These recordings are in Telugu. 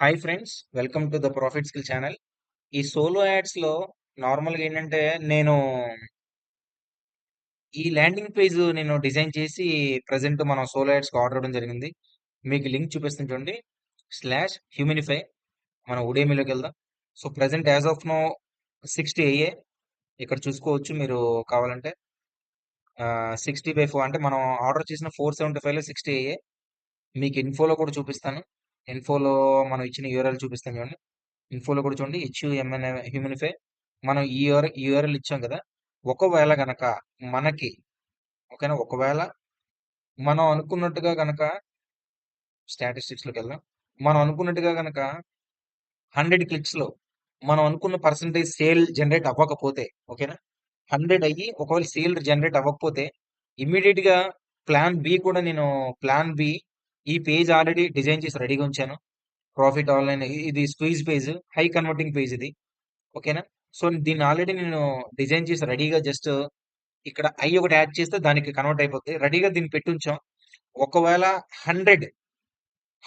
Hi friends, welcome to the profit skill channel. ఈ సోలో యాడ్స్ లో నార్మల్గా ఏంటంటే నేను ఈ ల్యాండింగ్ పేజ్ నేను డిజైన్ చేసి ప్రజెంట్ మనం సోలో యాడ్స్కి ఆర్డర్ ఇవ్వడం జరిగింది. మీకు లింక్ చూపిస్తుంది చూడండి. /హ్యూమినిఫై మన ఉడేమిలోకి వెళ్దాం. So present as of now 60 అయ్యే ఇక్కడ చూసుకోవచ్చు మీరు కావాలంటే 60/4 అంటే మనం ఆర్డర్ చేసిన 475లో 60 అయ్యే. మీకు ఇన్ఫోలో కూడా చూపిస్తాను. ఇన్ఫోలో మనం ఇచ్చిన యూఆర్ఎల్ చూపిస్తాను చూడండి. ఇన్ఫోలో కూడా చూడండి, HUMN హ్యూమినిఫై మనం ఈ యూఆర్ఎల్ ఇచ్చాం కదా. ఒకవేళ గనక మనకి ఓకేనా, ఒకవేళ మనం అనుకున్నట్టుగా గనక స్టాటిస్టిక్స్ లోకి వెళ్దాం. మనం అనుకున్నట్టుగా గనక 100 క్లిక్స్ లో మనం అనుకున్న పర్సంటేజ్ సేల్ జనరేట్ అవ్వకపోతే, ఓకేనా, 100 అయ్యి ఒకవేళ సేల్ జనరేట్ అవ్వకపోతే ఇమ్మీడియట్ గా ప్లాన్ బి ఈ పేజ్ ఆల్రెడీ డిజైన్ చేసి రెడీగా ఉంచాను. ప్రాఫిట్ ఆన్లైన్ ఇది squeeze page, high converting page ఇది, ఓకేనా. సో దీన్ని ఆల్రెడీ నేను డిజైన్ చేసి రెడీగా జస్ట్ ఇక్కడ ఒకటి యాడ్ చేస్తే దానికి కన్వర్ట్ అయిపోతుంది. రెడీగా దీన్ని పెట్టి ఉంచాం. ఒకవేళ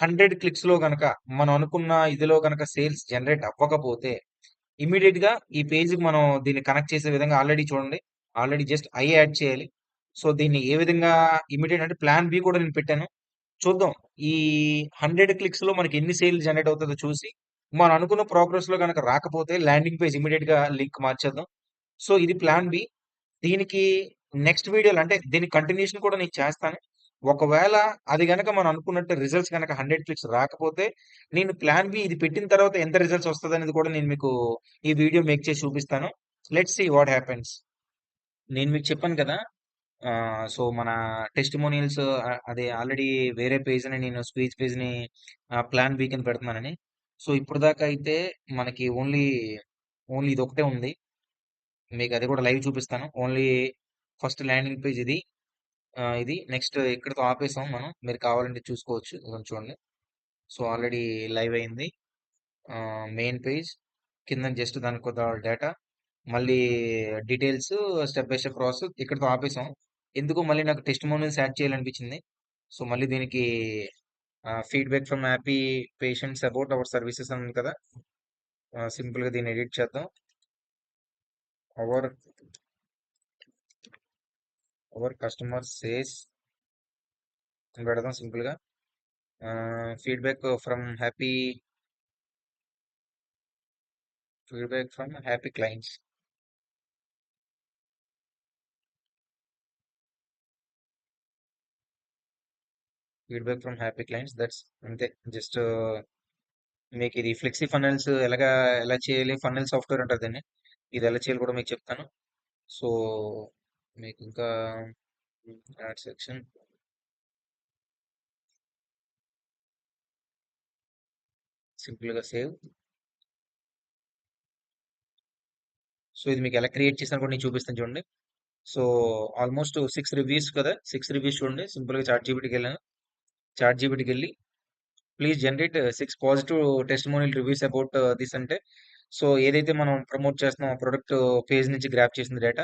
100 క్లిక్స్ లో గనక మనం అనుకున్న ఇదిలో గనక సేల్స్ జనరేట్ అవ్వకపోతే ఇమీడియట్ గా ఈ పేజ్ కి మనం దీన్ని కనెక్ట్ చేసే విధంగా ఆల్రెడీ చూడండి, ఆల్రెడీ జస్ట్ యాడ్ చేయాలి. సో దీన్ని ఏ విధంగా ఇమీడియట్ అంటే ప్లాన్ బి కూడా నేను పెట్టాను. చూద్దాం ఈ 100 క్లిక్స్ లో మనకి ఎన్ని సేల్ జనరేట్ అవుతుందో చూసి మనం అనుకున్న ప్రోగ్రెస్ లో కనుక రాకపోతే ల్యాండింగ్ పేజ్ ఇమీడియట్ గా లింక్ మార్చేద్దాం. సో ఇది ప్లాన్ బి. దీనికి నెక్స్ట్ వీడియోలో అంటే దీని కంటిన్యూషన్ కూడా నేను చేస్తాను. ఒకవేళ అది గనక మనం అనుకున్నట్టు రిజల్ట్స్ కనుక 100 క్లిక్స్ రాకపోతే నేను ప్లాన్ బి ఇది పెట్టిన తర్వాత ఎంత రిజల్ట్స్ వస్తుంది అనేది కూడా నేను మీకు ఈ వీడియో మేక్ చేసి చూపిస్తాను. Let's see what happens. నేను మీకు చెప్పాను కదా, సో మన టెస్టిమోనియల్స్ అదే ఆల్రెడీ వేరే పేజ్ ని నేను స్క్వీజ్ పేజ్ ని ప్లాన్ బి కింద పెడుతున్నానని. సో ఇప్పుడు దాకా అయితే మనకి ఓన్లీ ఇది ఒకటే ఉంది. మీకు అది కూడా లైవ్ చూపిస్తాను. ఓన్లీ ఫస్ట్ ల్యాండింగ్ పేజ్ ఇది. ఇది నెక్స్ట్ ఇక్కడతో ఆపేసాం మనం. మీరు కావాలంటే చూసుకోవచ్చు, ఇదిగోండి చూడండి. సో ఆల్రెడీ లైవ్ అయింది. మెయిన్ పేజ్ కింద జస్ట్ దానికి కొద్ది డేటా, మళ్ళీ details, step by step process ఇక్కడతో ఆపేసాం. ఎందుకు మళ్ళీ నాకు టెస్టిమోనియల్స్ యాడ్ చేయాలనిపించింది. సో మళ్ళీ దీనికి feedback from happy patients about our services అని ఉంది కదా. సింపుల్ గా దీన్ని ఎడిట్ చేద్దాం. అవర్ అవర్ కస్టమర్ సేస్ పెడదాం సింపుల్ గా. Feedback from happy clients. That's అంతే. జస్ట్ మీకు ఇది ఫ్లెక్సీ ఫన్నెల్స్ ఎలా చేయాలి, ఫన్నెల్ సాఫ్ట్వేర్ అంటారు దీన్ని. ఇది ఎలా చేయాలి కూడా మీకు చెప్తాను. సో మీకు ఇంకా యాడ్ సెక్షన్ సింపుల్ గా సేవ్. సో ఇది మీకు ఎలా క్రియేట్ చేసినా కూడా నేను చూపిస్తాను చూడండి. సో ఆల్మోస్ట్ 6 రివ్యూస్ కదా, 6 రివ్యూస్ చూడండి. సింపుల్ గా చాట్ జీపీటీకి వెళ్ళాను. చాట్ జీపీటీకి వెళ్ళి please generate 6 positive testimonial reviews about this అంటే, సో ఏదైతే మనం ప్రమోట్ చేస్తున్నాం ప్రొడక్ట్ పేజ్ నుంచి గ్రాప్ చేసిన data.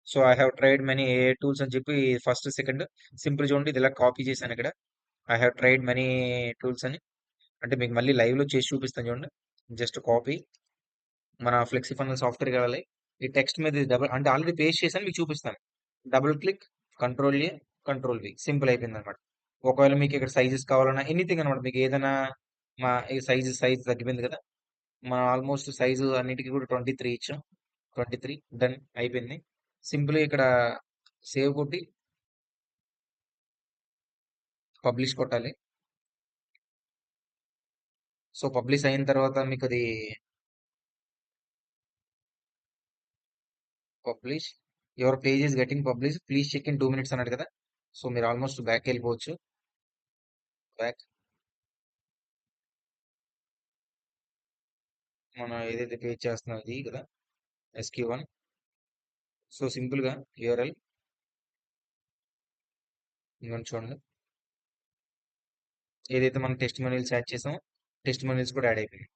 So I have tried many A tools అని చెప్పి ఫస్ట్ సెకండ్ సింపుల్ చూడండి. ఇది ఇలా కాపీ చేశాను ఇక్కడ. I have tried many tools అని అంటే మీకు మళ్ళీ లైవ్ లో చేసి చూపిస్తాను చూడండి. జస్ట్ కాపీ మన ఫ్లెక్సీ ఫన్నెల్ సాఫ్ట్వేర్ కావాలి. ఈ టెక్స్ట్ మీద డబుల్ అంటే ఆల్రెడీ పేస్ట్ చేశాను, మీకు చూపిస్తాను. Double click, control V simple అయిపోయింది అనమాట. ఒకవేళ మీకు ఇక్కడ సైజెస్ కావాలన్నా ఎనీథింగ్ అనమాట, మీకు ఏదైనా మా ఈ సైజ్ తగ్గిపోయింది కదా. మా ఆల్మోస్ట్ సైజు అన్నిటికీ కూడా 23 ఇచ్చాం. 23 డన్ అయిపోయింది. సింపుల్ ఇక్కడ సేవ్ కొట్టి పబ్లిష్ కొట్టాలి. సో పబ్లిష్ అయిన తర్వాత మీకు అది publish your page is getting publish please check in 2 minutes అన్నాడు కదా. సో మీరు ఆల్మోస్ట్ బ్యాక్ వెళ్ళిపోవచ్చు. బ్యాక్ మనం ఏదైతే పేజ్ చేస్తున్నాం ఇది కదా, SQ1. సో సింపుల్ గా యూఆర్ఎల్ ఇంకొని చూడండి. ఏదైతే మనం టెస్టిమోనియల్స్ యాడ్ చేసామో టెస్టిమోనియల్స్ కూడా యాడ్ అయిపోయాయి.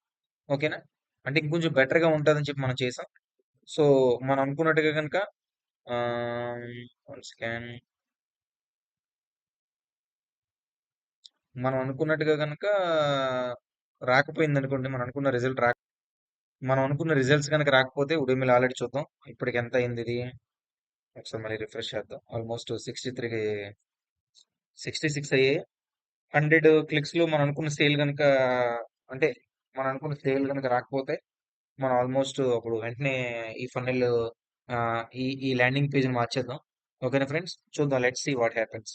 ఓకేనా, అంటే ఇంకొంచెం బెటర్ గా ఉంటుందని చెప్పి మనం చేసాం. సో మనం అనుకున్నట్టుగా కనుక స్కాన్ మనం అనుకున్నట్టుగా కనుక రాకపోయింది అనుకోండి, మనం అనుకున్న రిజల్ట్స్ కనుక రాకపోతే ఉడమిల్ ఆల్రెడీ చూద్దాం. ఇప్పటికి ఎంత అయింది ఇది? ఒకసారి మళ్ళీ రిఫ్రెష్ చేద్దాం. ఆల్మోస్ట్ 63 66 అయ్యాయి. 100 క్లిక్స్ లో మనం అనుకున్న సేల్ కనుక, అంటే మనం అనుకున్న సేల్ కనుక రాకపోతే మనం ఆల్మోస్ట్ అప్పుడు వెంటనే ఈ ఫన్నెల్ ఈ ఈ ల్యాండింగ్ పేజ్ మార్చేద్దాం. ఓకేనా ఫ్రెండ్స్, చూద్దాం. Let's see what happens.